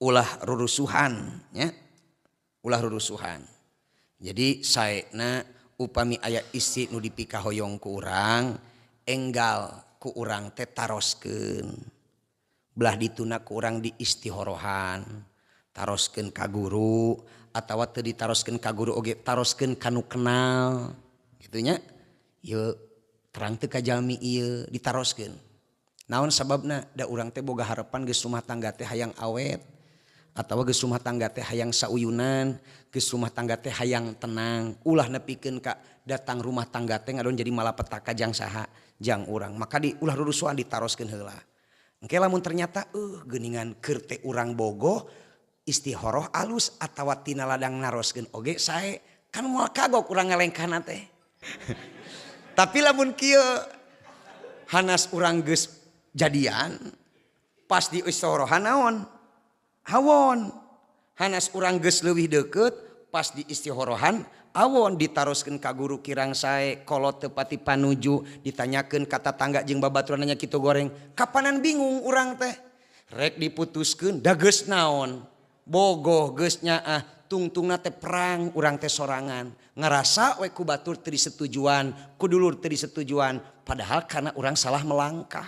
ulah rurusuhan ya, ulah rurusuhan. Jadi saena upami aya isi nu dipikahoyong ku urang enggal ku urang teh taroskeun belah dituna ku urang di istihorohan taroskeun ka guru atawa teu ditaroskeun ka guru oge taroskeun kanu kenal kitu nya. Ieu terang teu ka jalmi ieu ditaroskeun. Naon sababna da urang teh boga harapan geus rumah tangga teh hayang awet atawa geus rumah tangga teh hayang sauyunan, geus rumah tangga teh hayang tenang. Ulah nepikeun ka datang rumah tangga teh ngadon jadi malapetaka jang saha jang urang. Maka di ulah rurusuhan ditaroskeun heula. Engke lamun ternyata geuningan keur teh urang bogoh istihoroh alus atawa tina ladang naroskeun oge sae kan moal kagok urang ngalengkahna teh. Tapi lamun kieu hanas urang geus jadian pas di istihorohan naon hawon, hanas urang geus leuwih deukeut pas di istihorohan awon ditaroskeun ka guru kirang sae kolot teu pati panuju ditanyakeun ka tatangga jeung babaturan nya kitu goreng kapanan bingung urang teh rek diputuskeun da geus naon bogoh geus nyaah tungtungna teh perang urang teh sorangan ngarasa we ku batur teu disetujuan ku dulur teu disetujuan padahal karena urang salah melangkah.